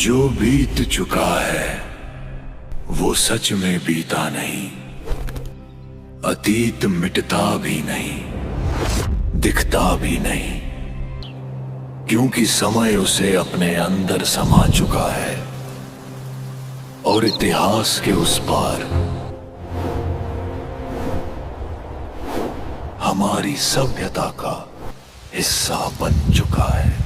जो बीत चुका है वो सच में बीता नहीं, अतीत मिटता भी नहीं, दिखता भी नहीं, क्योंकि समय उसे अपने अंदर समा चुका है और इतिहास के उस पार हमारी सभ्यता का हिस्सा बन चुका है।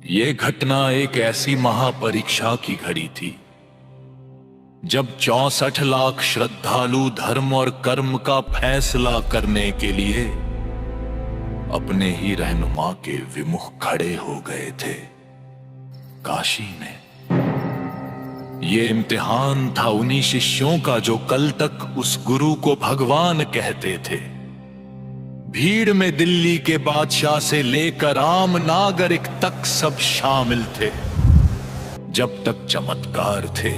ये घटना एक ऐसी महापरीक्षा की घड़ी थी जब 64 लाख श्रद्धालु धर्म और कर्म का फैसला करने के लिए अपने ही रहनुमा के विमुख खड़े हो गए थे। काशी में ये इम्तिहान था उन्हीं शिष्यों का जो कल तक उस गुरु को भगवान कहते थे। भीड़ में दिल्ली के बादशाह से लेकर आम नागरिक तक सब शामिल थे। जब तक चमत्कार थे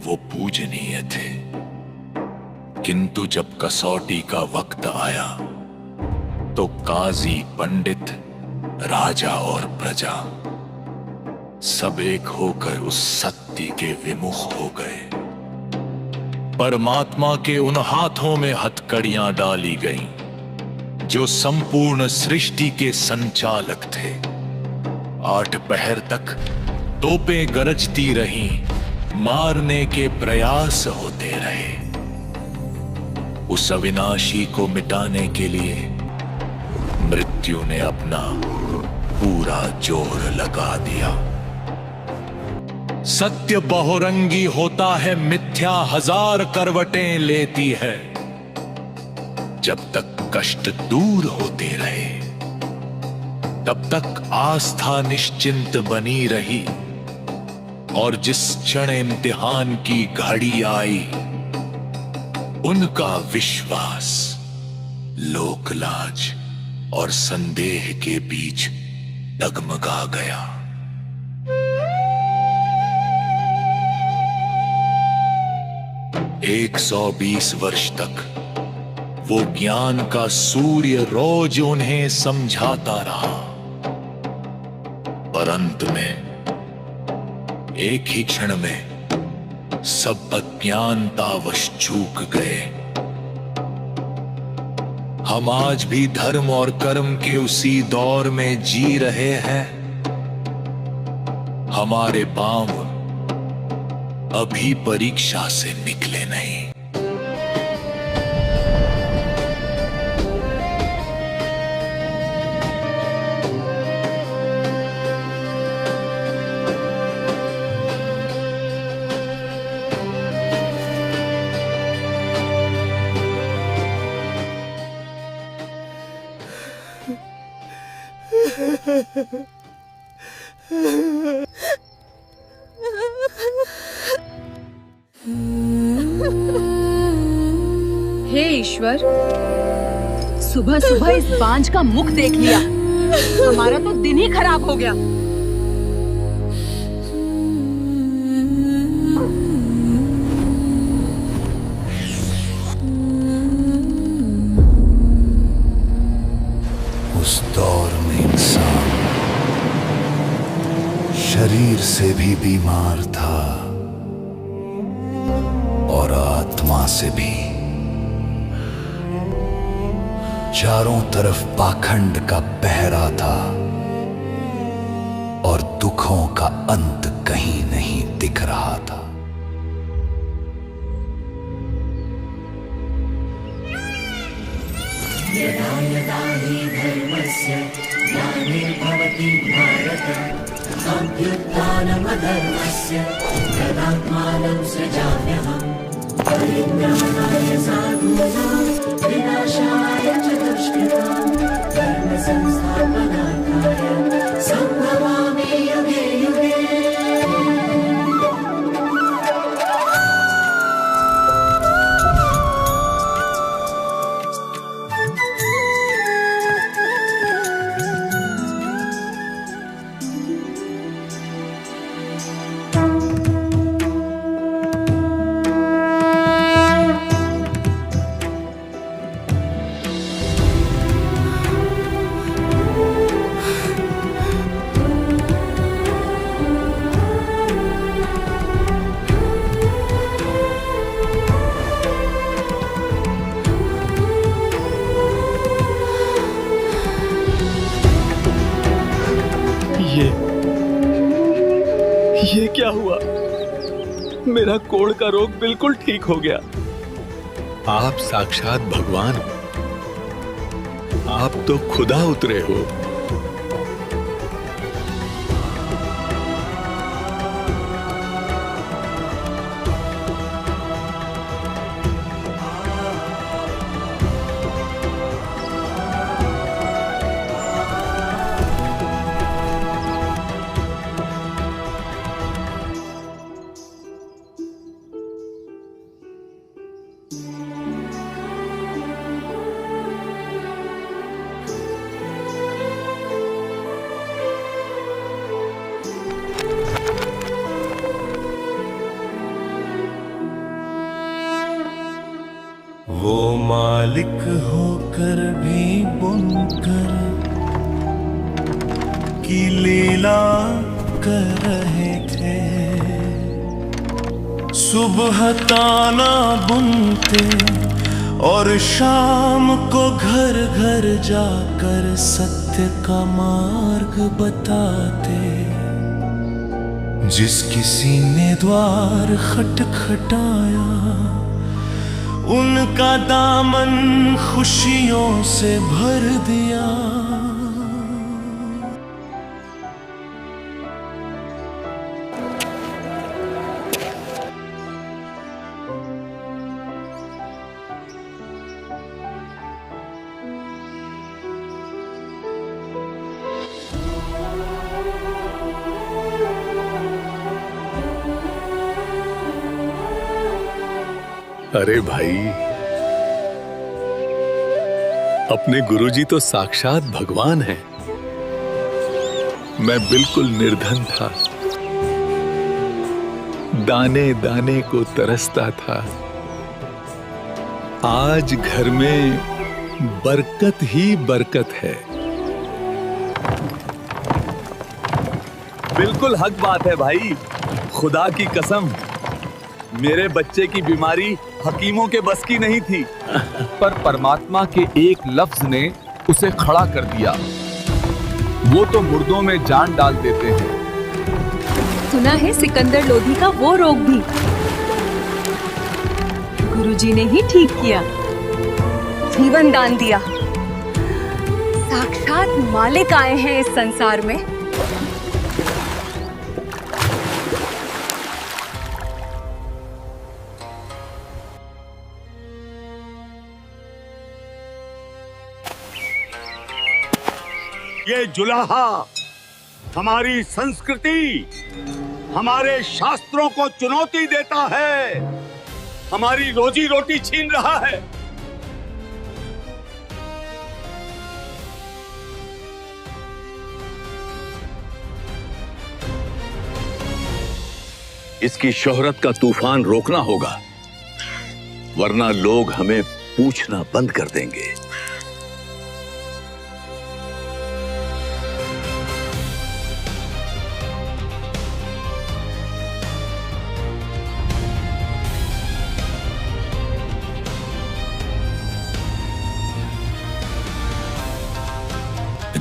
वो पूजनीय थे, किंतु जब कसौटी का वक्त आया तो काजी, पंडित, राजा और प्रजा सब एक होकर उस सत्य के विमुख हो गए। परमात्मा के उन हाथों में हथकड़ियां डाली गईं जो संपूर्ण सृष्टि के संचालक थे। 8 पहर तक तोपें गरजती रहीं, मारने के प्रयास होते रहे। उस अविनाशी को मिटाने के लिए मृत्यु ने अपना पूरा जोर लगा दिया। सत्य बहुरंगी होता है, मिथ्या 1000 करवटें लेती है। जब तक कष्ट दूर होते रहे तब तक आस्था निश्चिंत बनी रही, और जिस क्षण इम्तिहान की घड़ी आई उनका विश्वास लोकलाज और संदेह के बीच डगमगा गया। एक 120 वर्ष तक वो ज्ञान का सूर्य रोज उन्हें समझाता रहा, पर अंत में एक ही क्षण में सब अज्ञानतावश चूक गए। हम आज भी धर्म और कर्म के उसी दौर में जी रहे हैं। हमारे पांव अभी परीक्षा से निकले नहीं। हे ईश्वर, सुबह सुबह इस बांझ का मुख देख लिया। हमारा तो दिन ही खराब हो गया। उस दौर में इंसान शरीर से भी बीमार था और आत्मा से भी। चारों तरफ पाखंड का पहरा था और दुखों का अंत कहीं नहीं दिख रहा था। यदा यदा हि धर्मस्य ग्लानिर्भवति भारत अभ्युत्थानमधर्मस्य तदात्मानं सृजाम्यहम् परित्राणाय साधूनां विनाशाय च दुष्कृतां धर्म संस्थापनार्थाय सम्भवामि युगे युगे। ये क्या हुआ? मेरा कोढ़ का रोग बिल्कुल ठीक हो गया। आप साक्षात भगवान हो। आप तो खुदा उतरे हो। वो मालिक होकर भी बुनकर की लीला कर रहे थे। सुबह ताना बुनते और शाम को घर घर जाकर सत्य का मार्ग बताते। जिस किसी ने द्वार खटखटाया उनका दामन खुशियों से भर दिया। अरे भाई, अपने गुरुजी तो साक्षात भगवान हैं। मैं बिल्कुल निर्धन था, दाने दाने को तरसता था। आज घर में बरकत ही बरकत है। बिल्कुल हक बात है भाई, खुदा की कसम। मेरे बच्चे की बीमारी हकीमों के बस की नहीं थी, पर परमात्मा के एक लफ्ज ने उसे खड़ा कर दिया। वो तो मुर्दों में जान डाल देते हैं। सुना है सिकंदर लोधी का वो रोग भी गुरुजी ने ही ठीक किया, जीवन दान दिया। साक्षात मालिक आए हैं इस संसार में। ये जुलाहा हमारी संस्कृति, हमारे शास्त्रों को चुनौती देता है, हमारी रोजी रोटी छीन रहा है। इसकी शोहरत का तूफान रोकना होगा, वरना लोग हमें पूछना बंद कर देंगे।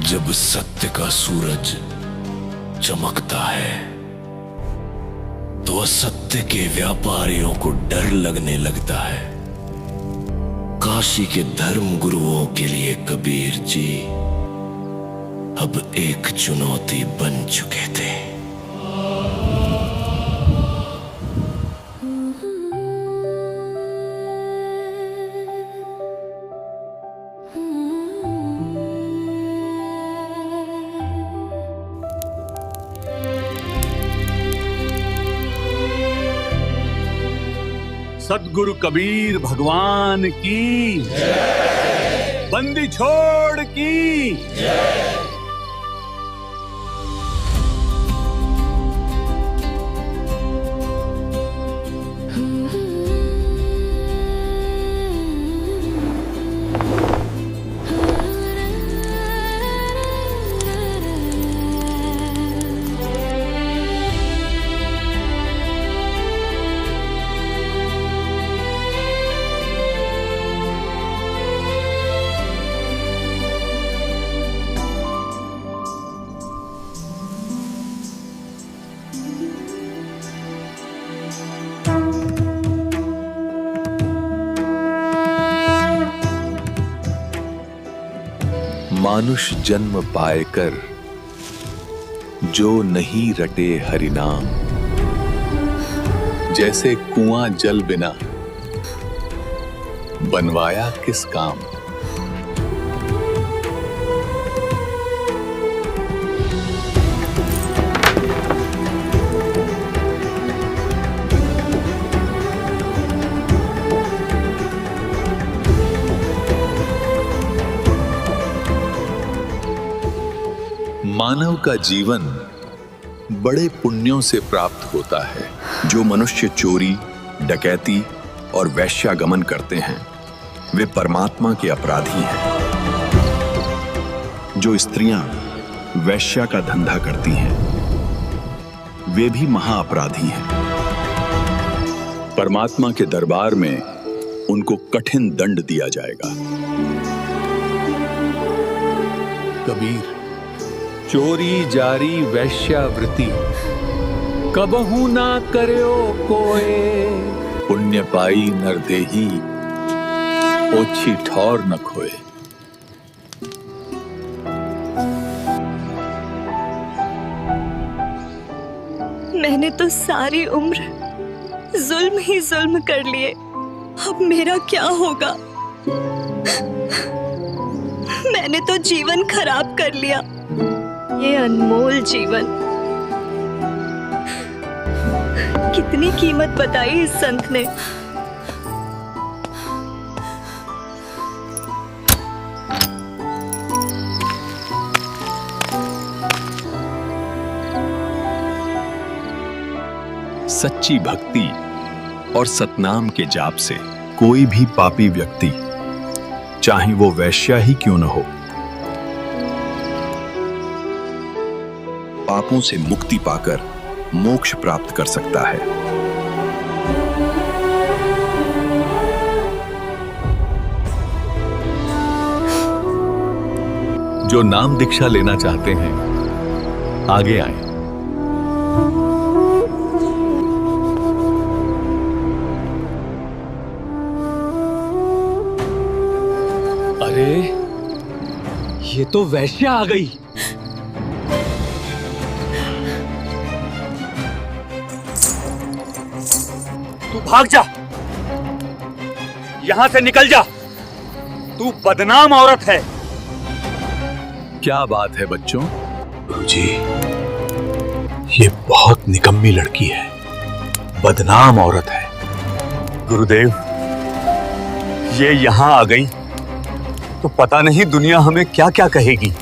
जब सत्य का सूरज चमकता है तो असत्य के व्यापारियों को डर लगने लगता है। काशी के धर्म गुरुओं के लिए कबीर जी अब एक चुनौती बन चुके थे। सद्गुरु कबीर भगवान की जय। बंदी छोड़ की जय। मानुष जन्म पाए कर, जो नहीं रटे हरि नाम। जैसे कुआं जल बिना बनवाया किस काम। मानव का जीवन बड़े पुण्यों से प्राप्त होता है। जो मनुष्य चोरी, डकैती और वैश्यागमन करते हैं वे परमात्मा के अपराधी हैं। जो स्त्रियां वैश्या का धंधा करती हैं वे भी महाअपराधी हैं। परमात्मा के दरबार में उनको कठिन दंड दिया जाएगा। कबीर, चोरी जारी वैश्यावृत्ति कबहू ना करयो कोय। पुण्य पाई नरदेही ओछी ठौर न खोए। मैंने तो सारी उम्र जुल्म ही जुल्म कर लिए, अब मेरा क्या होगा? मैंने तो जीवन खराब कर लिया, ये अनमोल जीवन। कितनी कीमत बताई इस संत ने। सच्ची भक्ति और सतनाम के जाप से कोई भी पापी व्यक्ति, चाहे वो वैश्या ही क्यों न हो, पापों से मुक्ति पाकर मोक्ष प्राप्त कर सकता है। जो नाम दीक्षा लेना चाहते हैं आगे आए। अरे ये तो वैश्या आ गई। तू भाग जा, यहां से निकल जा, तू बदनाम औरत है। क्या बात है बच्चों? गुरुजी, ये बहुत निकम्मी लड़की है, बदनाम औरत है। गुरुदेव, ये यहां आ गई तो पता नहीं दुनिया हमें क्या क्या कहेगी।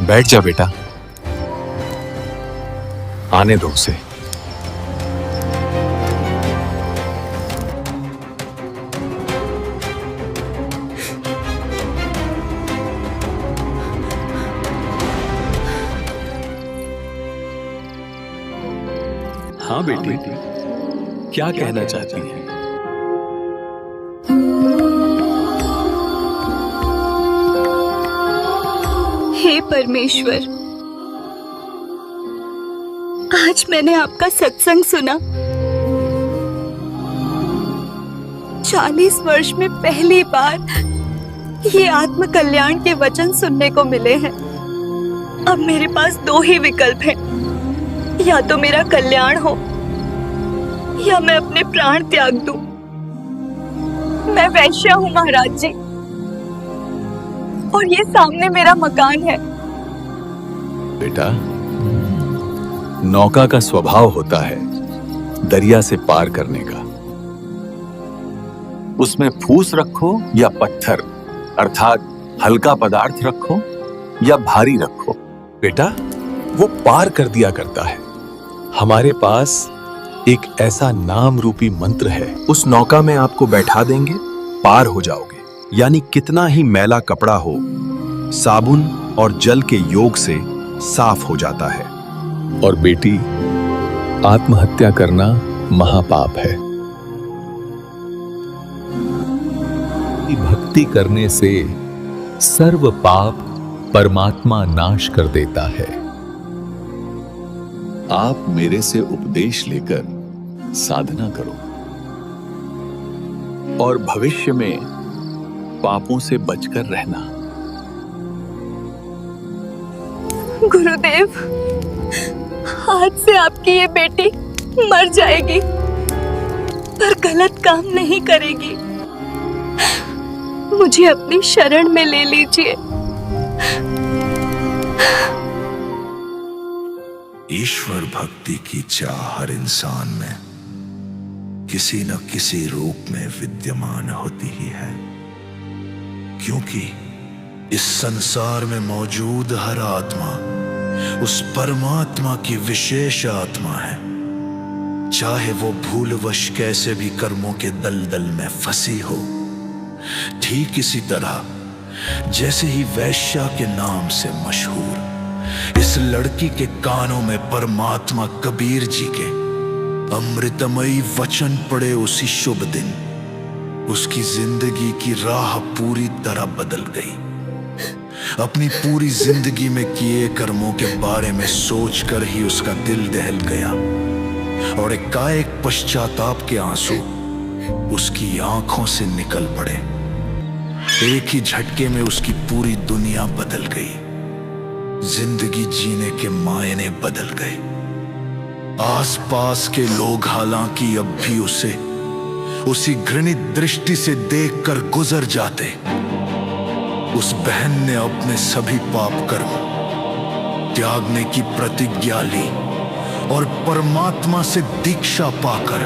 बैठ जा बेटा, आने दो उसे। हाँ बेटी, क्या कहना चाहती हैं? हे परमेश्वर, आज मैंने आपका सत्संग सुना। 40 वर्ष में पहली बार ये आत्म कल्याण के वचन सुनने को मिले हैं। अब मेरे पास दो ही विकल्प हैं, या तो मेरा कल्याण हो या मैं अपने प्राण त्याग दूं। मैं वैश्या हूं महाराज जी, और ये सामने मेरा मकान है। बेटा, नौका का स्वभाव होता है दरिया से पार करने का। उसमें फूस रखो या पत्थर, अर्थात हल्का पदार्थ रखो या भारी रखो, बेटा वो पार कर दिया करता है। हमारे पास एक ऐसा नाम रूपी मंत्र है, उस नौका में आपको बैठा देंगे, पार हो जाओगे। यानी कितना ही मैला कपड़ा हो, साबुन और जल के योग से साफ हो जाता है। और बेटी, आत्महत्या करना महापाप है। भक्ति करने से सर्व पाप परमात्मा नाश कर देता है। आप मेरे से उपदेश लेकर साधना करो। और भविष्य में पापों से बचकर रहना। गुरुदेव, आज से आपकी ये बेटी मर जाएगी पर गलत काम नहीं करेगी। मुझे अपनी शरण में ले लीजिए। ईश्वर भक्ति की चाह हर इंसान में किसी न किसी रूप में विद्यमान होती ही है, क्योंकि इस संसार में मौजूद हर आत्मा उस परमात्मा की विशेष आत्मा है, चाहे वो भूलवश कैसे भी कर्मों के दलदल में फंसी हो। ठीक इसी तरह जैसे ही वैश्या के नाम से मशहूर इस लड़की के कानों में परमात्मा कबीर जी के अमृतमयी वचन पड़े उसी शुभ दिन उसकी जिंदगी की राह पूरी तरह बदल गई। अपनी पूरी जिंदगी में किए कर्मों के बारे में सोचकर ही उसका दिल दहल गया और एकाएक पश्चाताप के आंसू उसकी आंखों से निकल पड़े। एक ही झटके में उसकी पूरी दुनिया बदल गई। जिंदगी जीने के मायने बदल गए। आसपास के लोग हालांकि अब भी उसे उसी घृणित दृष्टि से देखकर गुजर जाते। उस बहन ने अपने सभी पाप कर्म त्यागने की प्रतिज्ञा ली और परमात्मा से दीक्षा पाकर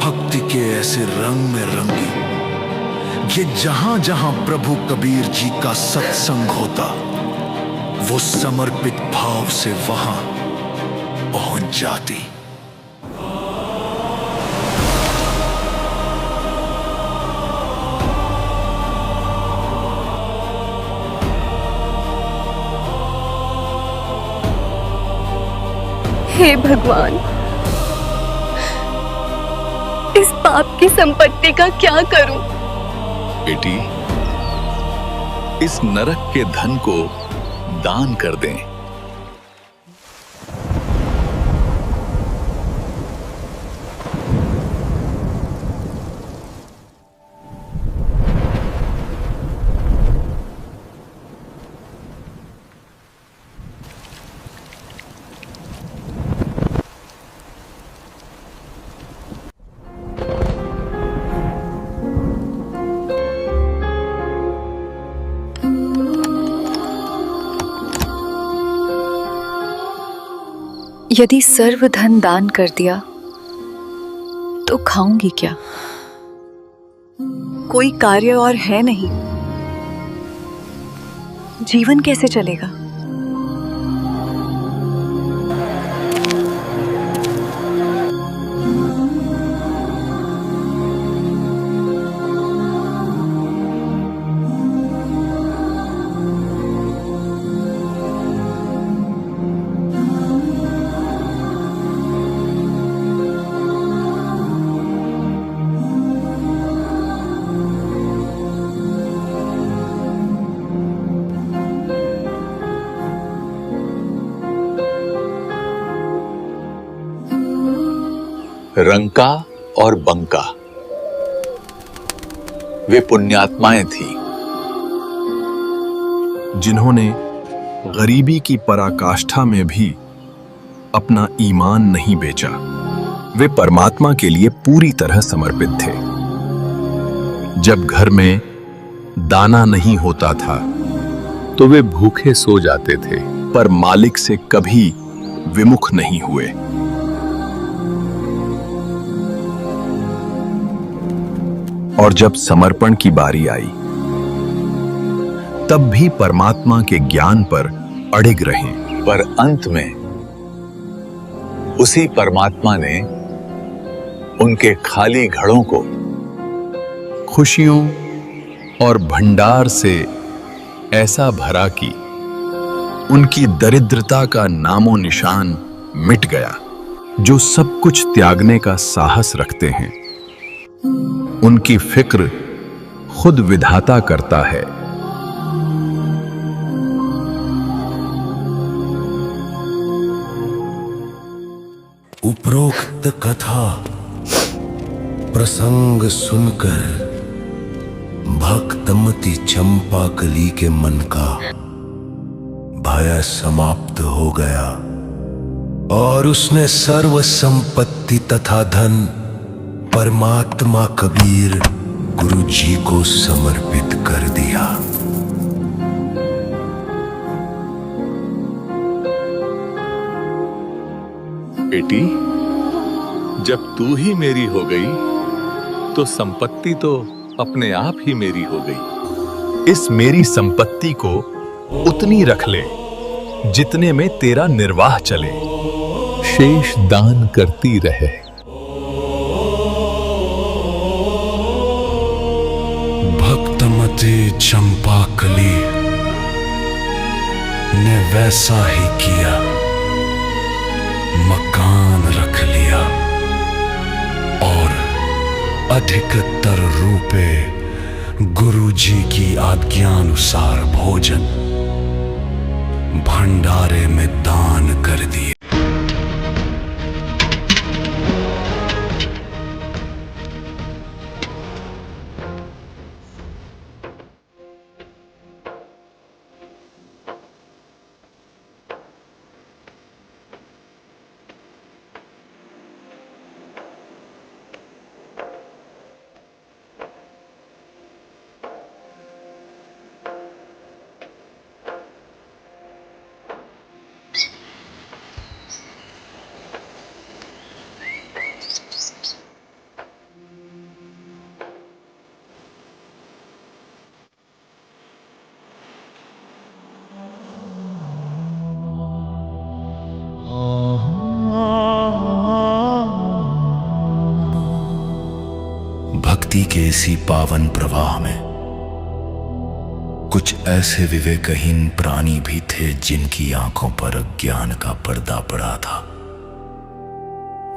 भक्ति के ऐसे रंग में रंगी कि जहां जहां प्रभु कबीर जी का सत्संग होता वो समर्पित भाव से वहां पहुंच जाती। हे भगवान, इस पाप की संपत्ति का क्या करूं? बेटी, इस नरक के धन को दान कर दें। यदि सर्व धन दान कर दिया तो खाऊंगी क्या? कोई कार्य और है नहीं, जीवन कैसे चलेगा? रंका और बंका वे पुण्यात्माएं थी जिन्होंने गरीबी की पराकाष्ठा में भी अपना ईमान नहीं बेचा। वे परमात्मा के लिए पूरी तरह समर्पित थे। जब घर में दाना नहीं होता था तो वे भूखे सो जाते थे, पर मालिक से कभी विमुख नहीं हुए। और जब समर्पण की बारी आई तब भी परमात्मा के ज्ञान पर अडिग रहे। पर अंत में उसी परमात्मा ने उनके खाली घड़ों को खुशियों और भंडार से ऐसा भरा कि उनकी दरिद्रता का नामो निशान मिट गया। जो सब कुछ त्यागने का साहस रखते हैं उनकी फिक्र खुद विधाता करता है। उपरोक्त कथा प्रसंग सुनकर भक्तमती चंपाकली के मन का भय समाप्त हो गया और उसने सर्व संपत्ति तथा धन परमात्मा कबीर गुरु जी को समर्पित कर दिया। बेटी, जब तू ही मेरी हो गई तो संपत्ति तो अपने आप ही मेरी हो गई। इस मेरी संपत्ति को उतनी रख ले जितने में तेरा निर्वाह चले, शेष दान करती रहे। भक्तमती चंपाकली ने वैसा ही किया, मकान रख लिया और अधिकतर रुपए गुरु जी की आज्ञानुसार भोजन भंडारे में दान कर दिए। भक्ति के इसी पावन प्रवाह में कुछ ऐसे विवेकहीन प्राणी भी थे जिनकी आंखों पर अज्ञान का पर्दा पड़ा था।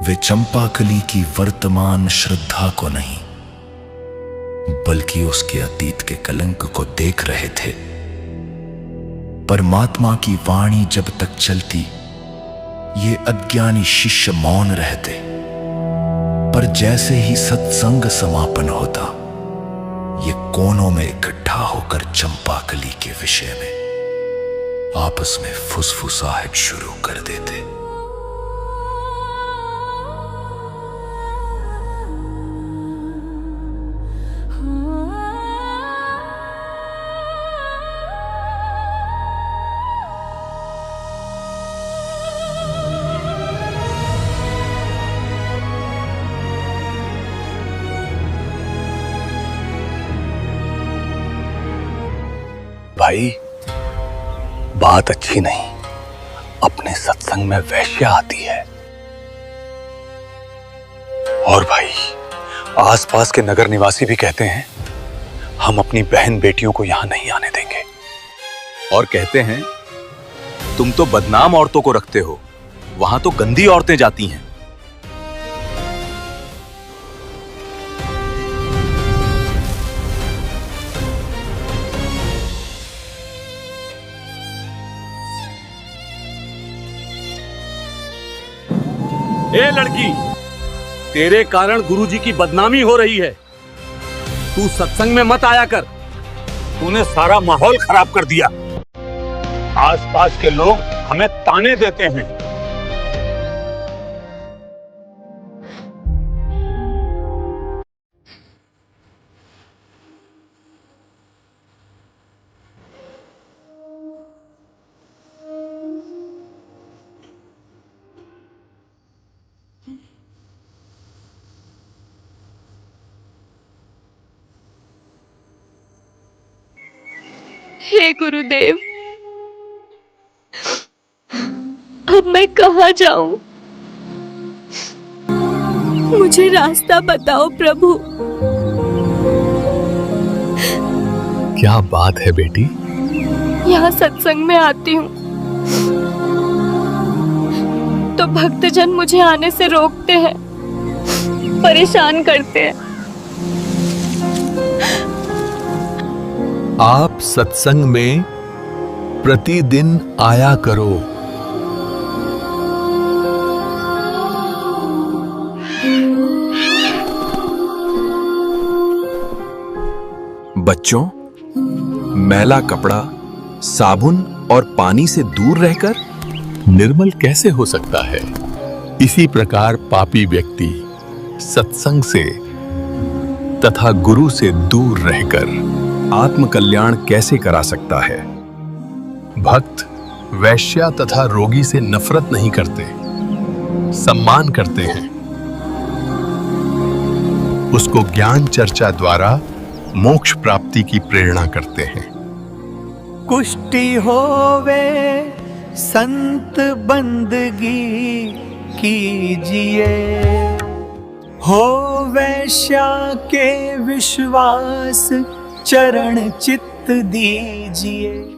वे चंपाकली की वर्तमान श्रद्धा को नहीं बल्कि उसके अतीत के कलंक को देख रहे थे। परमात्मा की वाणी जब तक चलती ये अज्ञानी शिष्य मौन रहते, पर जैसे ही सत्संग समापन होता ये कोनों में इकट्ठा होकर चंपाकली के विषय में आपस में फुसफुसाहट शुरू कर देते। भाई, बात अच्छी नहीं। अपने सत्संग में वैश्या आती है। और भाई, आसपास के नगर निवासी भी कहते हैं हम अपनी बहन बेटियों को यहां नहीं आने देंगे। और कहते हैं तुम तो बदनाम औरतों को रखते हो, वहां तो गंदी औरतें जाती हैं। ए लड़की, तेरे कारण गुरुजी की बदनामी हो रही है। तू सत्संग में मत आया कर। तूने सारा माहौल खराब कर दिया। आसपास के लोग हमें ताने देते हैं। हे गुरुदेव, अब मैं कहाँ जाऊं? मुझे रास्ता बताओ प्रभु। क्या बात है बेटी? यहाँ सत्संग में आती हूँ तो भक्तजन मुझे आने से रोकते हैं, परेशान करते हैं। आप सत्संग में प्रतिदिन आया करो। बच्चों, मैला कपड़ा साबुन और पानी से दूर रहकर निर्मल कैसे हो सकता है? इसी प्रकार पापी व्यक्ति सत्संग से तथा गुरु से दूर रहकर आत्मकल्याण कैसे करा सकता है? भक्त वैश्या तथा रोगी से नफरत नहीं करते, सम्मान करते हैं। उसको ज्ञान चर्चा द्वारा मोक्ष प्राप्ति की प्रेरणा करते हैं। कुष्टि होवे संत बंदगी कीजिए, हो वैश्या के विश्वास चरण चित्त दीजिए।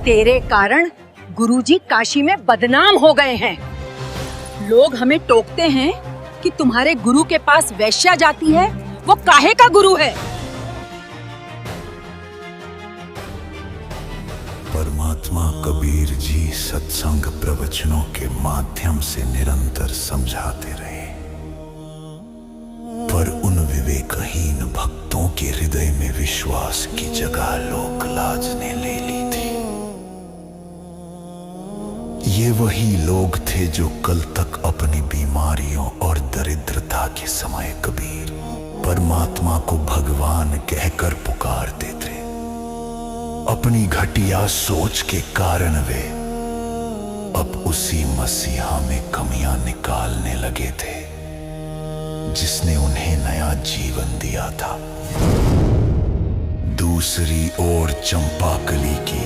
तेरे कारण गुरुजी काशी में बदनाम हो गए हैं। लोग हमें टोकते हैं कि तुम्हारे गुरु के पास वैश्या जाती है, वो काहे का गुरु है? परमात्मा कबीर जी सत्संग प्रवचनों के माध्यम से निरंतर समझाते रहे, पर उन विवेकहीन भक्तों के हृदय में विश्वास की जगह लोक लाज ने ले ली थी। ये वही लोग थे जो कल तक अपनी बीमारियों और दरिद्रता के समय कबीर परमात्मा को भगवान कहकर पुकारते थे। अपनी घटिया सोच के कारण वे अब उसी मसीहा में कमियां निकालने लगे थे जिसने उन्हें नया जीवन दिया था। दूसरी ओर चंपाकली की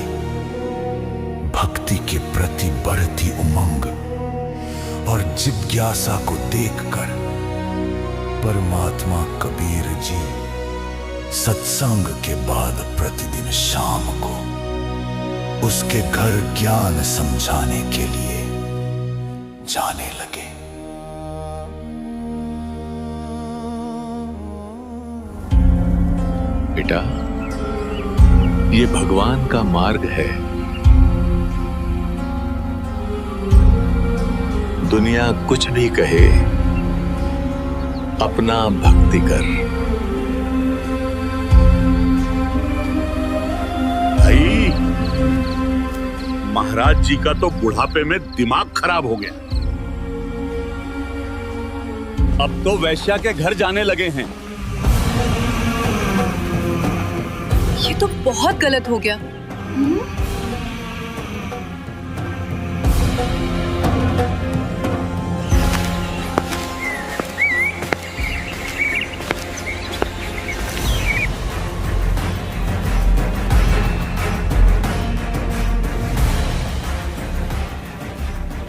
भक्ति के प्रति बढ़ती उमंग और जिज्ञासा को देखकर परमात्मा कबीर जी सत्संग के बाद प्रतिदिन शाम को उसके घर ज्ञान समझाने के लिए जाने लगे। बेटा, ये भगवान का मार्ग है। दुनिया कुछ भी कहे, अपना भक्ति कर। भाई, महाराज जी का तो बुढ़ापे में दिमाग खराब हो गया। अब तो वैश्या के घर जाने लगे हैं। ये तो बहुत गलत हो गया।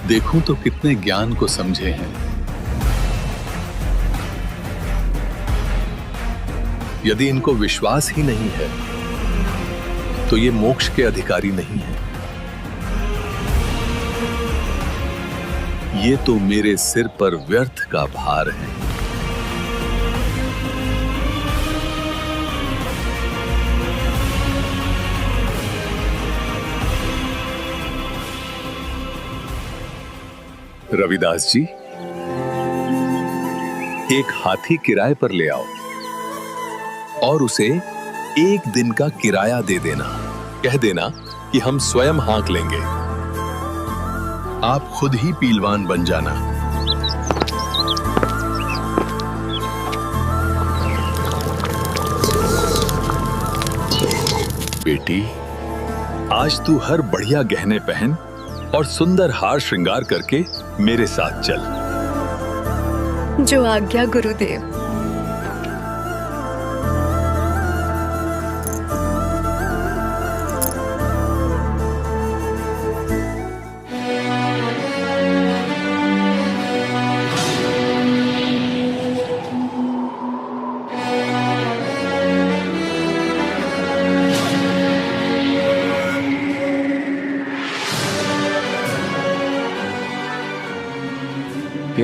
देखूं तो कितने ज्ञान को समझे हैं। यदि इनको विश्वास ही नहीं है तो ये मोक्ष के अधिकारी नहीं है। ये तो मेरे सिर पर व्यर्थ का भार है। रविदास जी, एक हाथी किराए पर ले आओ और उसे एक दिन का किराया दे देना। कह देना कि हम स्वयं हाँक लेंगे। आप खुद ही पीलवान बन जाना। बेटी, आज तू हर बढ़िया गहने पहन और सुंदर हार श्रृंगार करके मेरे साथ चल। जो आज्ञा गुरुदेव।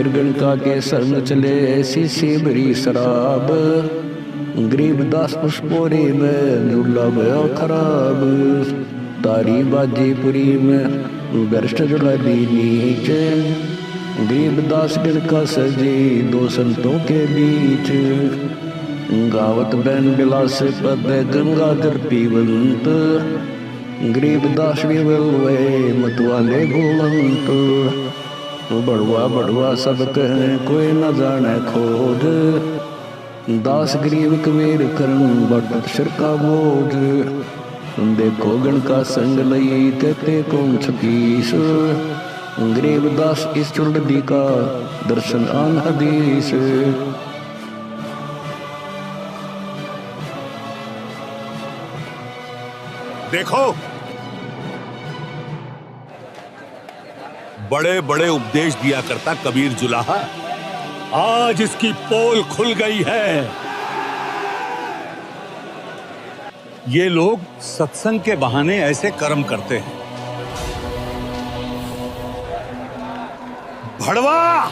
निर्गणका के शरण चले ऐसी सी भरी शराब, गरीबदास पुष्पोरी में झूला गया खराब। तारी बाजीपुरी में गर्ष्ट जुड़ा दी नीचे, गरीबदास गणका सजी दो संतों के बीच। गावत बैन बिलास पद गंगाधर पीवंत, गरीबदास विवल वे मतवाले गोवंत। बड़वा बड़वा सब कहे कोई न जाने खोज, दास गरीब कबीर करन बट सिर का बोझ। देखो गण का संग लई कहते कौन छतीस, गरीबदास इस चुल्लदी का दर्शन आन हदीस। देखो, बड़े बड़े उपदेश दिया करता कबीर जुलाहा, आज इसकी पोल खुल गई है। ये लोग सत्संग के बहाने ऐसे कर्म करते हैं। भड़वा,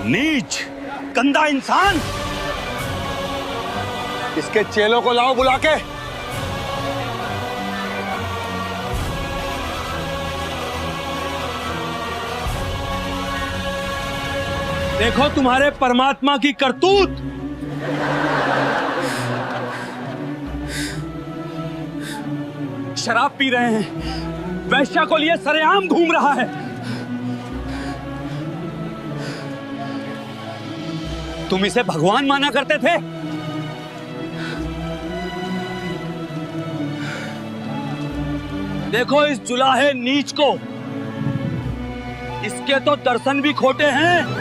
नीच, गंदा इंसान, इसके चेलों को लाओ बुला के। देखो तुम्हारे परमात्मा की करतूत। शराब पी रहे हैं, वैश्या को लिए सरेआम घूम रहा है। तुम इसे भगवान माना करते थे। देखो इस जुलाहे नीच को, इसके तो दर्शन भी खोटे हैं।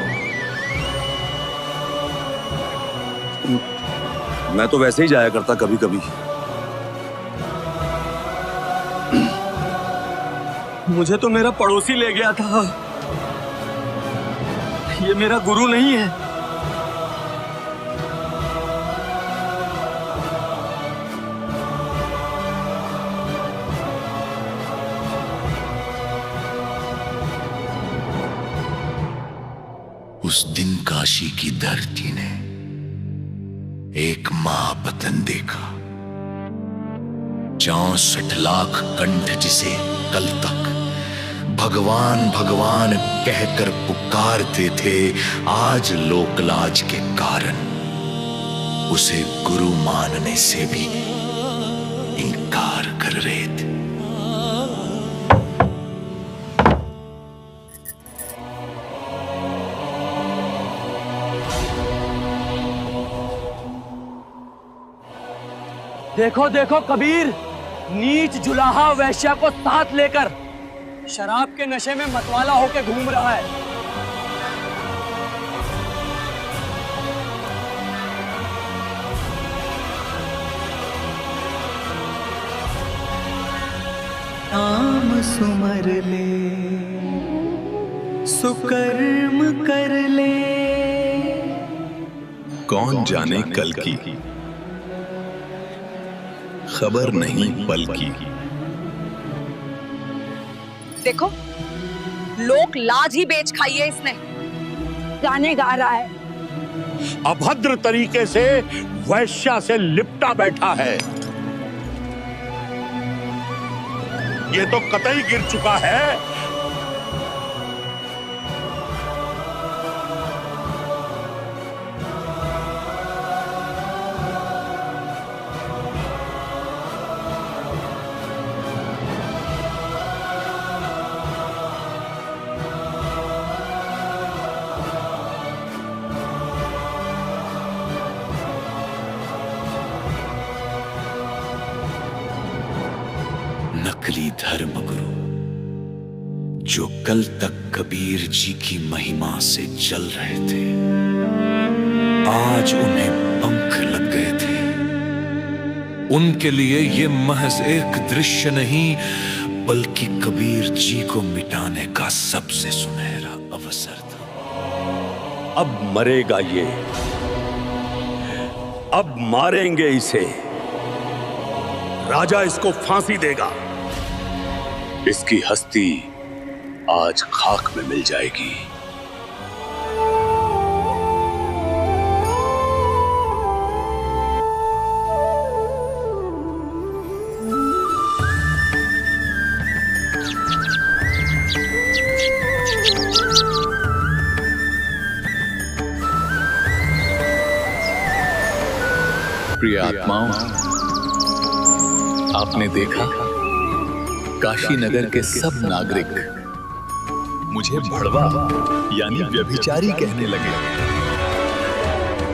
मैं तो वैसे ही जाया करता कभी कभी। मुझे तो मेरा पड़ोसी ले गया था, ये मेरा गुरु नहीं है। उस दिन काशी की धरती ने एक महापतन देखा। 64 लाख कंठ जिसे कल तक भगवान भगवान कहकर पुकारते थे, आज लोकलाज के कारण उसे गुरु मानने से भी इनकार कर रहे थे। देखो देखो कबीर, नीच जुलाहा वैश्या को साथ लेकर शराब के नशे में मतवाला होकर घूम रहा है। नाम सुमर ले, सुकर्म कर ले। कौन जाने कल की, खबर नहीं पल की। देखो, लोक लाज ही बेच खाई है इसने। गाने गा रहा है, अभद्र तरीके से वैश्या से लिपटा बैठा है। ये तो कतई गिर चुका है। नकली धर्म गुरु जो कल तक कबीर जी की महिमा से जल रहे थे, आज उन्हें पंख लग गए थे। उनके लिए ये महज एक दृश्य नहीं, बल्कि कबीर जी को मिटाने का सबसे सुनहरा अवसर था। अब मरेगा ये, अब मारेंगे इसे। राजा इसको फांसी देगा। इसकी हस्ती आज खाक में मिल जाएगी। प्रिय आत्माओं, आपने देखा काशी नगर के सब नागरिक मुझे भड़वा यानी व्यभिचारी कहने लगे।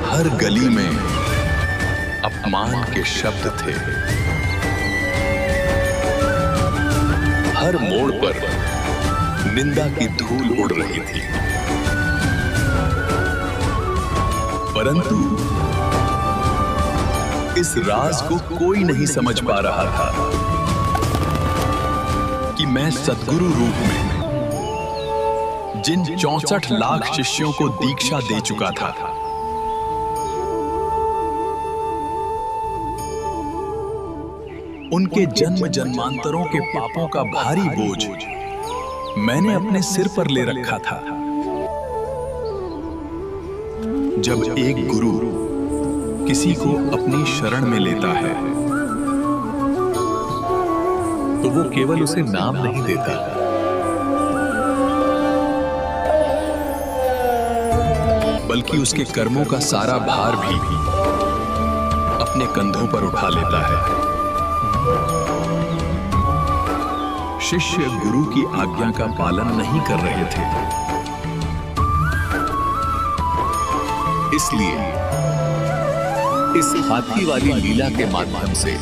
हर गली में अपमान के शब्द थे। हर मोड़ पर निंदा की धूल उड़ रही थी। परंतु इस राज को कोई नहीं समझ पा रहा था कि मैं सद्गुरु रूप में जिन 64 लाख शिष्यों को दीक्षा दे चुका था, उनके जन्म जन्मांतरों के पापों का भारी बोझ मैंने अपने सिर पर ले रखा था। जब एक गुरु किसी को अपनी शरण में लेता है तो वो केवल उसे नाम नहीं देता, बल्कि उसके कर्मों का सारा भार भी अपने कंधों पर उठा लेता है। शिष्य गुरु की आज्ञा का पालन नहीं कर रहे थे, इसलिए इस हाथी वाली लीला के माध्यम से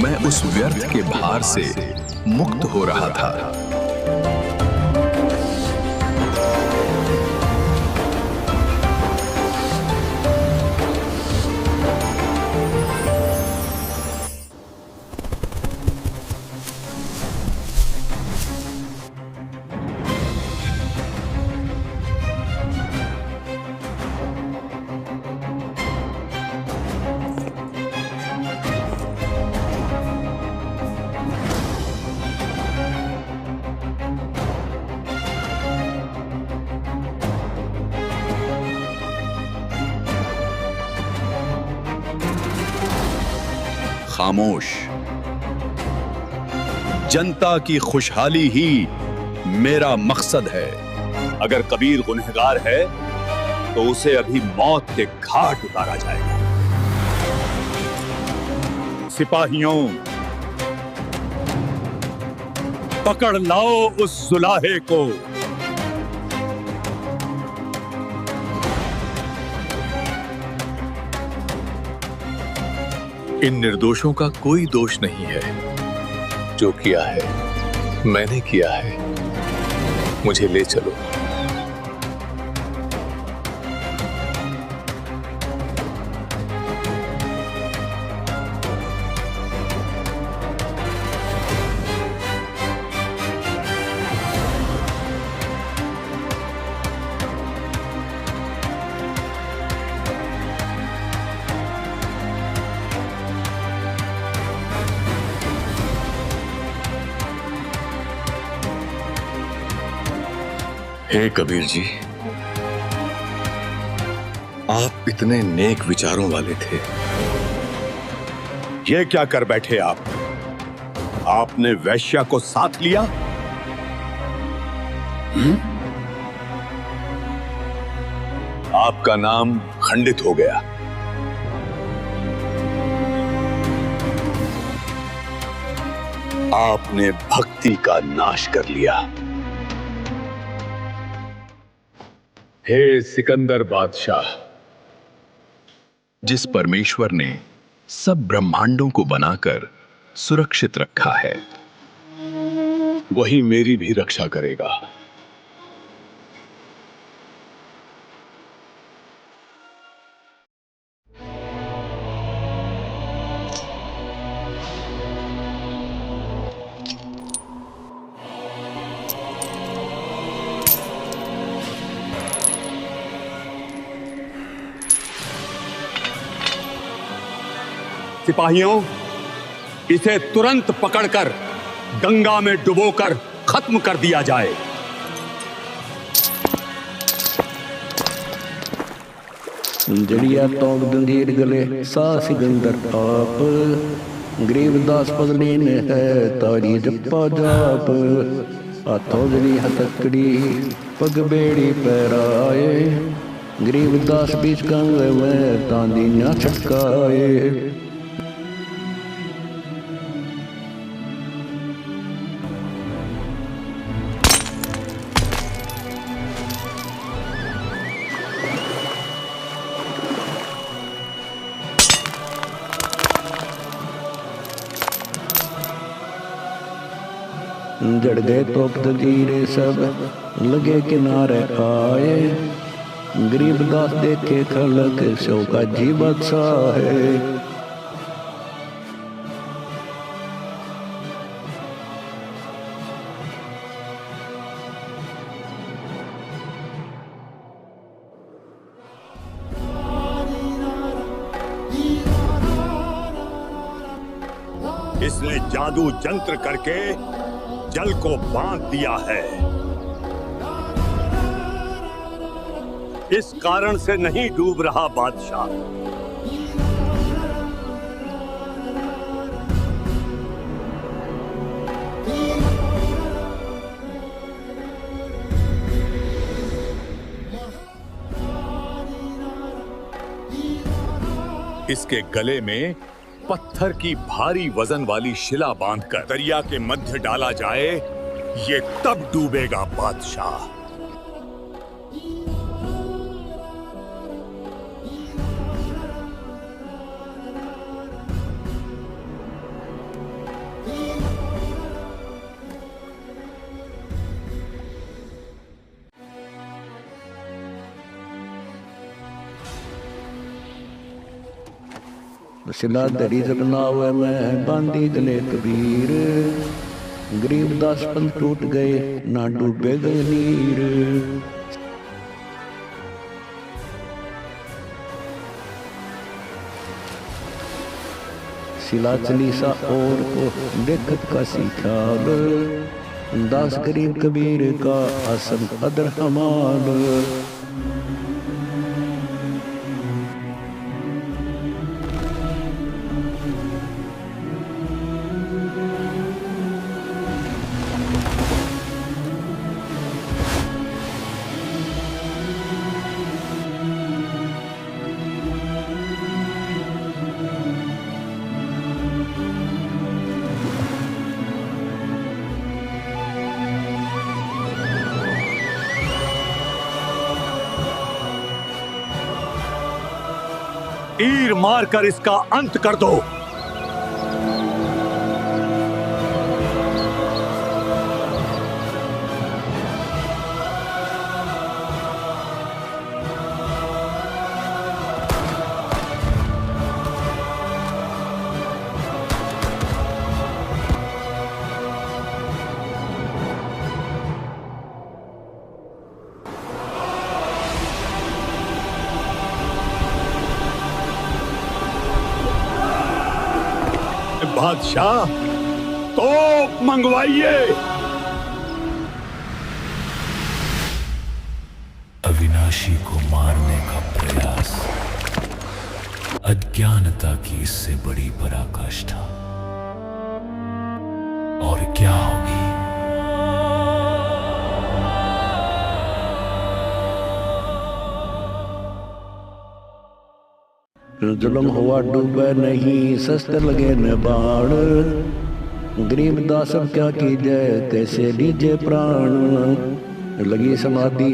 मैं उस व्यर्थ के भार से मुक्त हो रहा था। खामोश। जनता की खुशहाली ही मेरा मकसद है। अगर कबीर गुनहगार है तो उसे अभी मौत के घाट उतारा जाएगा। सिपाहियों, पकड़ लाओ उस जुलाहे को। इन निर्दोषों का कोई दोष नहीं है। जो किया है मैंने किया है। मुझे ले चलो। हे कबीर जी, आप इतने नेक विचारों वाले थे। ये क्या कर बैठे आप? आपने वैश्या को साथ लिया? आपका नाम खंडित हो गया। आपने भक्ति का नाश कर लिया। हे सिकंदर बादशाह, जिस परमेश्वर ने सब ब्रह्मांडों को बनाकर सुरक्षित रखा है, वही मेरी भी रक्षा करेगा। सिपाहियों, इसे तुरंत पकड़कर गंगा में डुबोकर खत्म कर दिया जाए। जड़िया तोक दंजीर गले सा सिकंदर आप गरीबदास पगड़ी ने है तारी जप्पा जाप हाथों जड़ी हथकड़ी पग बेड़ी पैराए गरीबदास बीच कंग में तांदी ना छटकाए। जड़ गए तोप दजीरे सब लगे किनारे आए गरीबदास देखे खलक शोका जीवत सा है। इसने जादू जंत्र करके जल को बांध दिया है। इस कारण से नहीं डूब रहा बादशाह। इसके गले में पत्थर की भारी वजन वाली शिला बांधकर दरिया के मध्य डाला जाए, ये तब डूबेगा बादशाह। शिला दरी जगनावे में बांधी गले कबीर गरीबदास पंथ टूट गए ना डूबे गए नीर। शिला चली सा और को देखत का सीखाब दास गरीब कबीर का आसन अदर हमाल। तीर मारकर इसका अंत कर दो। बादशाह तोप मंगवाइए। अविनाशी को मारने का प्रयास अज्ञानता की इससे बड़ी पराकाष्ठा और क्या होगी। जुल्म हुआ डूबे नहीं शस्त्र लगे न बाण गरीबदास अब क्या कीजिए कैसे लीजिए प्राण। लगी समाधि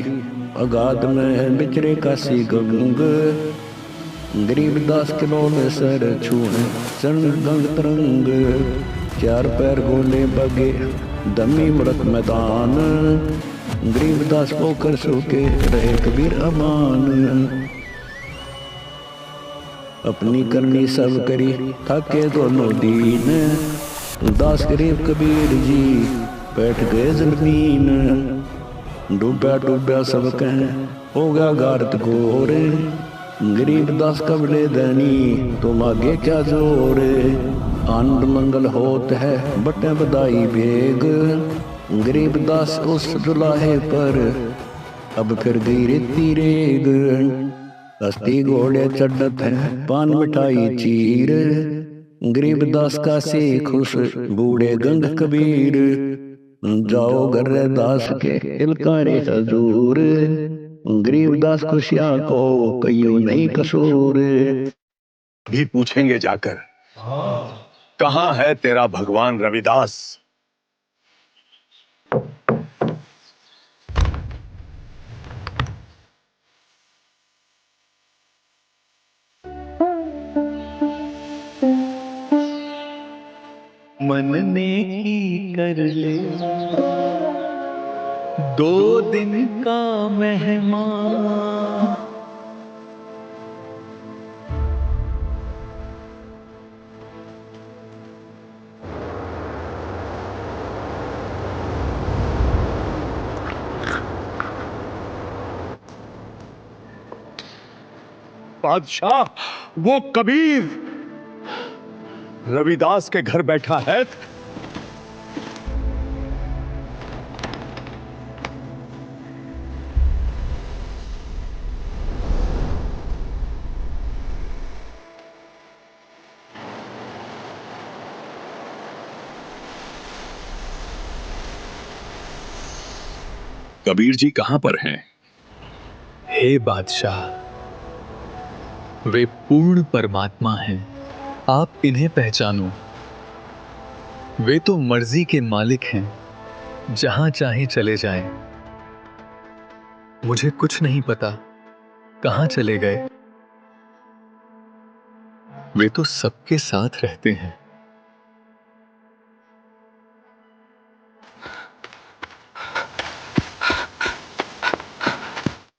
अगाध में बिचरे काशी गंग गरीबदास खिलौने सर छूए चरण गंग तरंग। चार पैर गोले बगे दमी मृत मैदान गरीबदास पोकर सूखे रहे कबीर अमान। अपनी करनी सब करी थके दोनों दीन दास गरीब कबीर जी बैठ गए जमीन। डूबा डूबा सब कहें हो गया गारत घोर गरीबदास कबले धनी तुम आगे क्या जोर, आनंद मंगल होत है बटे बधाई भेग। गरीबदास उस जुलाहे पर अब फिर गई रेती रेग, हस्ती घोड़े चढ़त है पान मिठाई चीर। गरीबदास का से खुश बूढ़े गंग कबीर, जाओ घर दास के इलकारे हजूर। गरीबदास खुशियां को कईयों नहीं कसूर। भी पूछेंगे जाकर कहाँ है तेरा भगवान रविदास। मन ने की कर ले 2 दिन का मेहमान। बादशाह, वो कबीर रविदास के घर बैठा है। कबीर जी कहां पर हैं? हे बादशाह, वे पूर्ण परमात्मा हैं, आप इन्हें पहचानो। वे तो मर्जी के मालिक हैं, जहां चाहे चले जाएं। मुझे कुछ नहीं पता कहां चले गए। वे तो सबके साथ रहते हैं।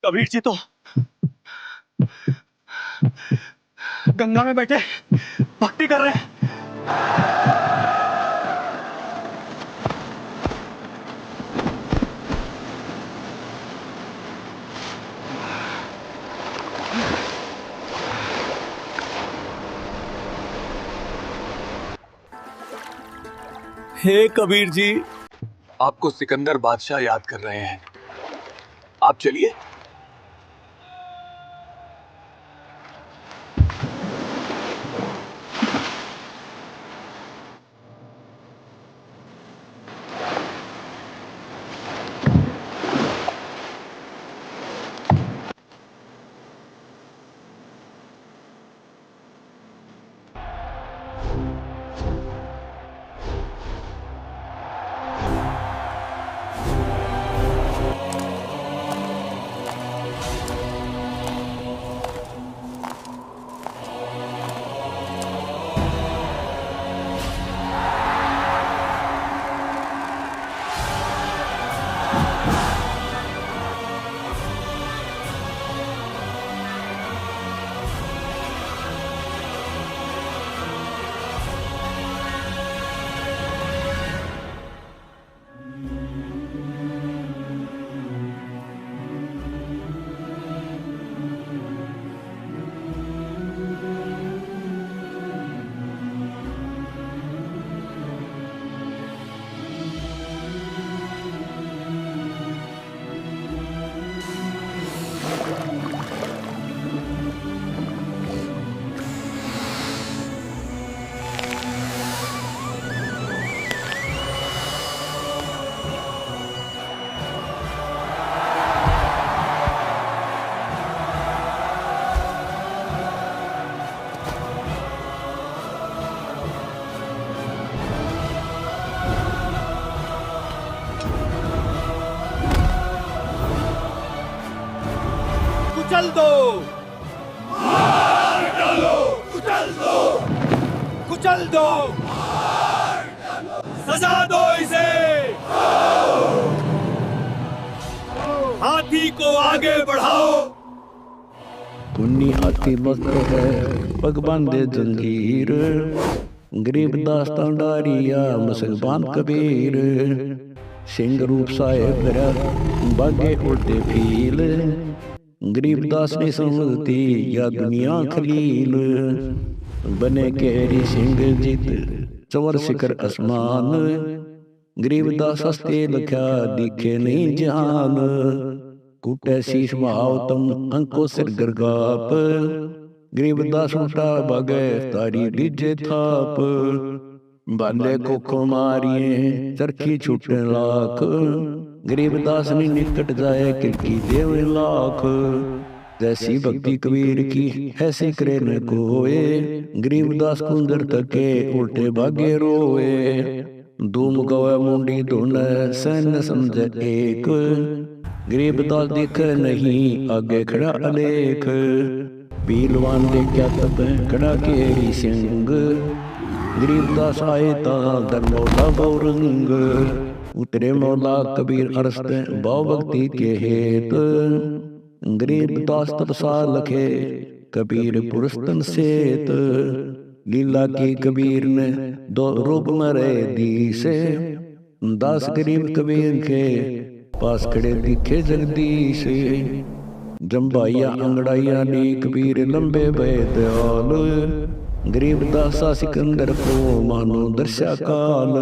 कबीर जी तो गंगा में बैठे भक्ति कर रहे हैं। हे कबीर जी, आपको सिकंदर बादशाह याद कर रहे हैं। आप चलिए। कुचल दो, कुचल दो, कुचल दो, सजा दो इसे। हाथी को आगे बढ़ाओ। पुन्नी हाथी मस्त है पग बांधे जंजीर। गरीबदास डारिया मुसलमान कबीर। सिंह रूप साहेब बागे उल्टे फील। गरीबदास ने समझती या दुनिया खलील, बने केरी सिंह जित चवर शिखर आसमान, गरीबदास हस्ते लख्या दिखे नहीं जहान, कुटे शीश भावतम अंको सिर गरगाप, गरीबदास उठा भागे तारी दीजे थाप, बाले को मारिए चरखी छूटे लाख, गरीबदास ने निकट जाए किरकी देवे लाख, जैसी भक्ति कबीर की ऐसी करे न कोए, गरीबदास कुंदर तके उल्टे भागे रोए, धूम गवे मुंडी धुने सैन्य समझे एक, गरीबदास दिखे नहीं आगे खड़ा अलेख, पीलवान दे क्या तब खड़ा केरी सिंह, गरीबदास आए ता धर्मोला बौरंग, उतरे मौला कबीर अरस्ते भाव भक्ति के हेत, गरीबदास तपसा लखे कबीर पुरस्तन सेत, लीला की कबीर ने दो रूप मरे दी से, दास गरीब कबीर के पास खड़े दिखे जगदीश, जम्बाइया अंगड़ाइया ली कबीर लंबे भय दयाल, गरीबदासा सिकंदर को मानो दर्शा काल,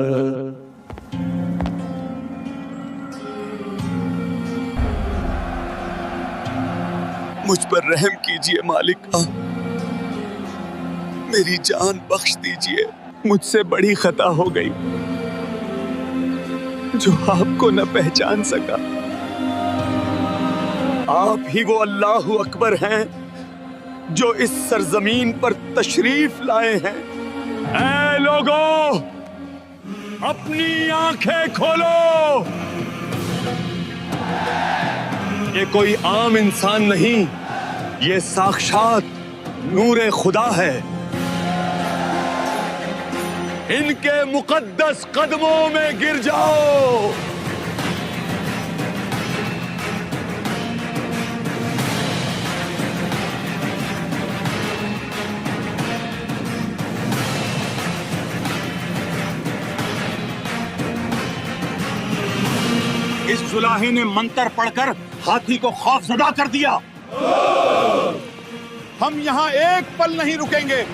मुझ पर रहम कीजिए मालिक, मेरी जान बख्श दीजिए, मुझसे बड़ी खता हो गई जो आपको न पहचान सका। आप ही वो अल्लाह अकबर हैं जो इस सरजमीन पर तशरीफ लाए हैं। ऐ लोगों, अपनी आंखें खोलो, ये कोई आम इंसान नहीं, ये साक्षात नूरे खुदा है। इनके मुकद्दस कदमों में गिर जाओ। इस जुलाहे ने मंत्र पढ़कर हाथी को खौफजदा कर दिया। हम यहाँ एक पल नहीं रुकेंगे।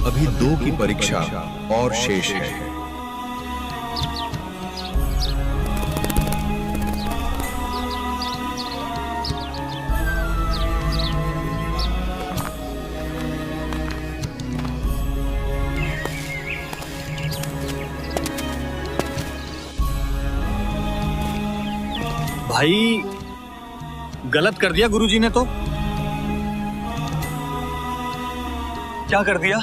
अभी 2 की परीक्षा और शेष है। भाई, गलत कर दिया गुरुजी ने तो। क्या कर दिया?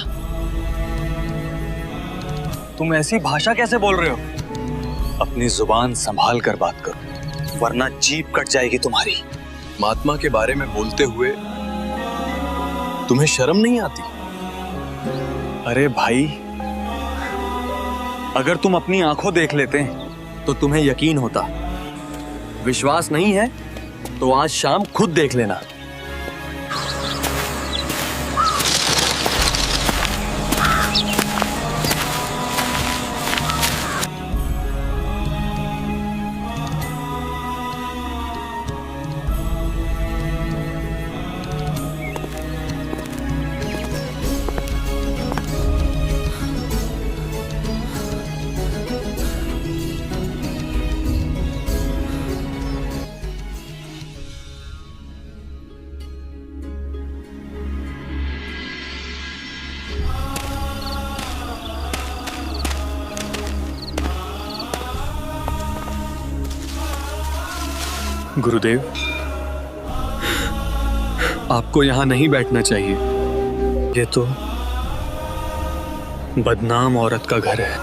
तुम ऐसी भाषा कैसे बोल रहे हो? अपनी जुबान संभाल कर बात करो, वरना जीभ कट जाएगी तुम्हारी। महात्मा के बारे में बोलते हुए तुम्हें शर्म नहीं आती? अरे भाई, अगर तुम अपनी आंखों देख लेते तो तुम्हें यकीन होता। विश्वास नहीं है तो आज शाम खुद देख लेना। गुरुदेव, आपको यहाँ नहीं बैठना चाहिए। बदनाम औरत का घर है।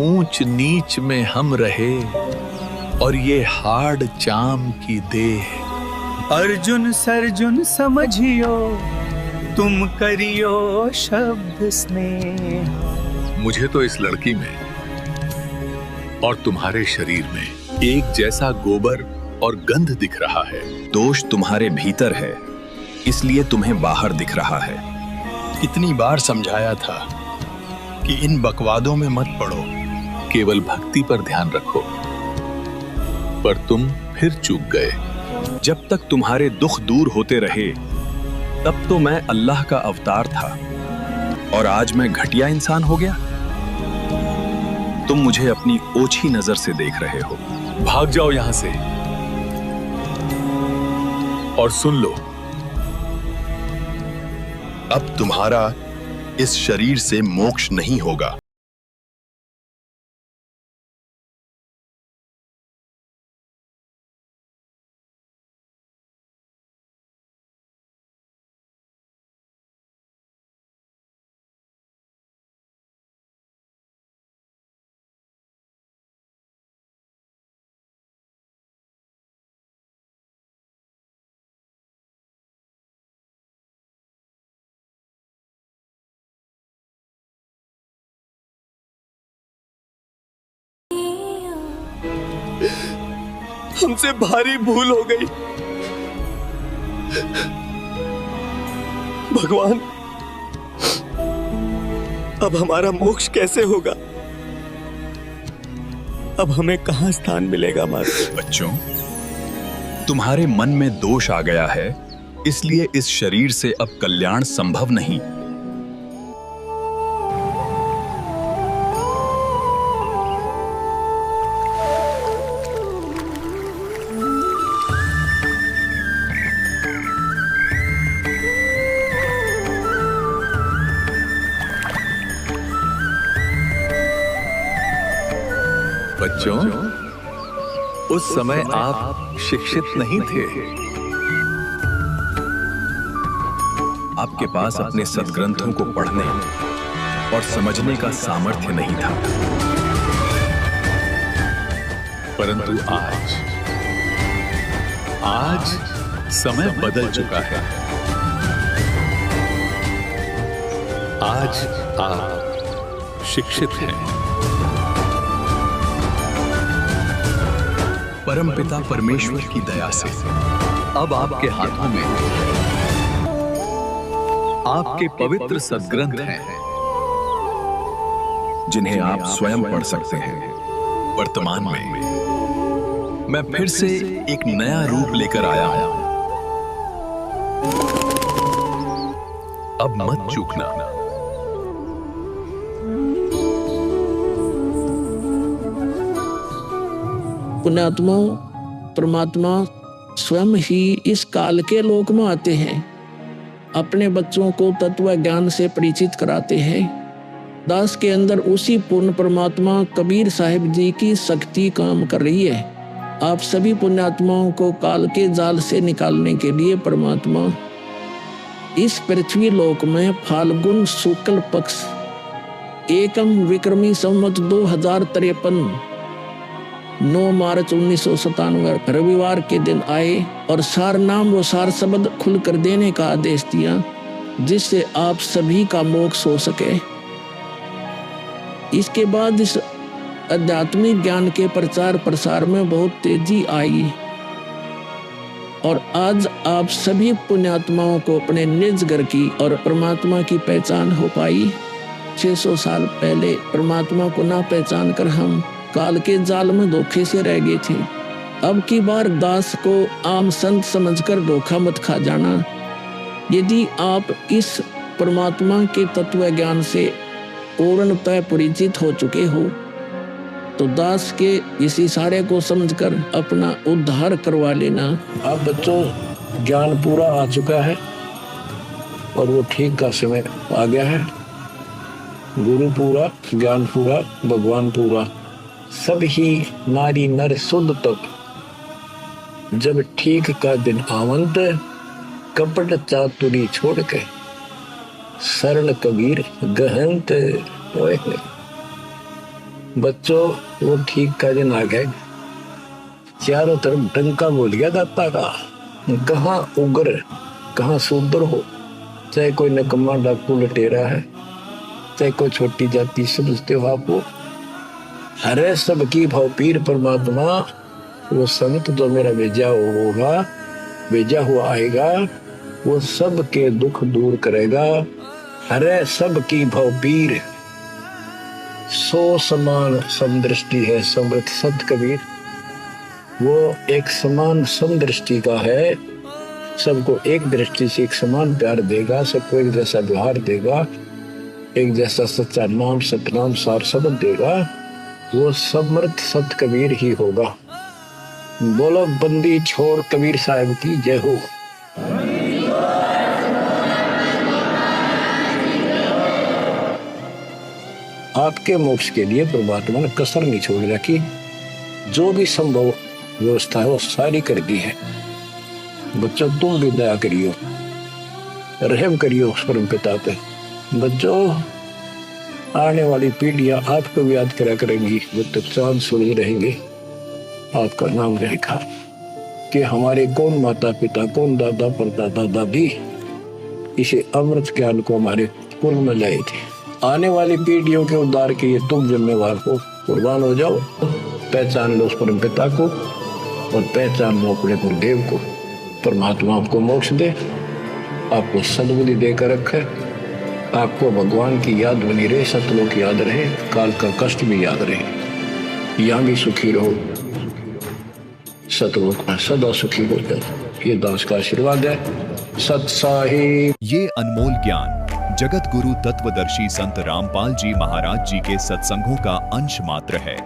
ऊंच नीच में हम रहे और ये हाड़ चाम की देह। अर्जुन सर्जुन समझियो, तुम करियो शब्द स्नेह। मुझे तो इस लड़की में और तुम्हारे शरीर में एक जैसा गोबर और गंध दिख रहा है। दोष तुम्हारे भीतर है, इसलिए तुम्हें बाहर दिख रहा है। कितनी बार समझाया था कि इन बकवादों में मत पड़ो, केवल भक्ति पर ध्यान रखो, पर तुम फिर चूक गए। जब तक तुम्हारे दुख दूर होते रहे तब तो मैं अल्लाह का अवतार था, और आज मैं घटिया इंसान हो गया। तुम मुझे अपनी ओछी नजर से देख रहे हो। भाग जाओ यहां से और सुन लो, अब तुम्हारा इस शरीर से मोक्ष नहीं होगा। हमसे भारी भूल हो गई भगवान। अब हमारा मोक्ष कैसे होगा? अब हमें कहां स्थान मिलेगा? हमारे बच्चों, तुम्हारे मन में दोष आ गया है, इसलिए इस शरीर से अब कल्याण संभव नहीं। बच्चों, उस समय आप शिक्षित नहीं थे। आपके पास अपने सद्ग्रंथों को पढ़ने और समझने का सामर्थ्य नहीं था। परंतु आज समय बदल चुका है। आज आप शिक्षित हैं। परमपिता परमेश्वर की दया से अब आपके हाथों में आपके पवित्र सद्ग्रंथ हैं, जिन्हें आप स्वयं पढ़ सकते हैं। वर्तमान में मैं फिर से एक नया रूप लेकर आया हूं। अब मत चूकना। पुण्यात्माओं, परमात्मा स्वयं ही इस काल के लोक में आते हैं, अपने बच्चों को तत्व ज्ञान से परिचित कराते हैं। दास के अंदर उसी पूर्ण परमात्मा कबीर साहिब जी की शक्ति काम कर रही है। आप सभी पुण्यात्माओं को काल के जाल से निकालने के लिए परमात्मा इस पृथ्वी लोक में फाल्गुन शुक्ल पक्ष एकम विक्रमी संवत 2053 9 मार्च 1997 रविवार के दिन आए और सार नाम व सार शब्द खुल कर देने का आदेश दिया, जिससे आप सभी का मोक्ष हो सके। इसके बाद इस आध्यात्मिक ज्ञान के प्रचार प्रसार में बहुत तेजी आई और आज आप सभी पुण्यात्माओं को अपने निज घर की और परमात्मा की पहचान हो पाई। 600 साल पहले परमात्मा को ना पहचान कर हम काल के जाल में धोखे से रह गए थे। अब की बार दास को आम संत समझकर धोखा मत खा जाना। यदि आप इस परमात्मा के तत्व ज्ञान से पूर्णतः परिचित हो चुके हो तो दास के इस इशारे को समझकर अपना उद्धार करवा लेना। अब बच्चों, ज्ञान पूरा आ चुका है और वो ठीक का समय आ गया है। गुरु पूरा, ज्ञान पूरा, भगवान पूरा, सब ही नारी नर शुद्ध तक जब ठीक का दिन आवंत, कपट चातुरी छोड़ के, शरण कबीर गहंत। ओए बच्चों, वो ठीक का दिन आ गए। चारों तरफ डंका बोल गया दाता का। कहाँ उग्र, कहाँ शूद्र हो, चाहे कोई नकम्मा डाकू लटेरा है, चाहे कोई छोटी जाति समझते हो आप हो, हरे सबकी भाव पीर परमात्मा, वो संत जो मेरा भेजा होगा, भेजा हुआ आएगा, वो सबके दुख दूर करेगा। हरे सबकी भाव पीर, सो समान समदृष्टि है समृत संत कबीर। वो एक समान समदृष्टि का है, सबको एक दृष्टि से एक समान प्यार देगा, सबको एक जैसा व्यवहार देगा, एक जैसा सच्चा नाम सतनाम सार शब्द देगा। वो समर्थ संत कबीर ही होगा। बोलो बंदी छोड़ कबीर साहब की जय हो। आपके मोक्ष के लिए परमात्मा ने कसर नहीं छोड़ रखी। जो भी संभव व्यवस्था है वो सारी कर दी है। बच्चों तुम भी दया करियो, रहम करियो उस परम पिता पे। बच्चों आने वाली पीढ़ियां आपको भी याद करा करेंगी, वो तो चांद सूरज रहेंगे, आपका नाम रहेगा कि हमारे कौन माता पिता, कौन दादा परदादा दादी इसे अमृत ज्ञान को हमारे कुल में लाए थे। आने वाली पीढ़ियों के उद्धार के लिए तुम जिम्मेवार हो, कुर्बान हो जाओ। पहचान लो उस परम पिता को और पहचान लो अपने गुरुदेव को। परमात्मा आपको मोक्ष दे, आपको सद्बुद्धि देकर रखे, आपको भगवान की याद बनी रहे, सतलोक याद रहे, काल का कष्ट भी याद रहे, यहाँ भी सुखी रहो, सतलोक में सदा सुखी हो जाए। ये दास का आशीर्वाद है। सत साहिब। ये अनमोल ज्ञान जगत गुरु तत्वदर्शी संत रामपाल जी महाराज जी के सत्संगों का अंश मात्र है।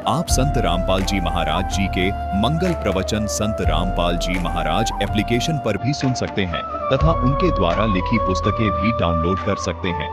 आप संत रामपाल जी महाराज जी के मंगल प्रवचन संत रामपाल जी महाराज एप्लीकेशन पर भी सुन सकते हैं तथा उनके द्वारा लिखी पुस्तकें भी डाउनलोड कर सकते हैं।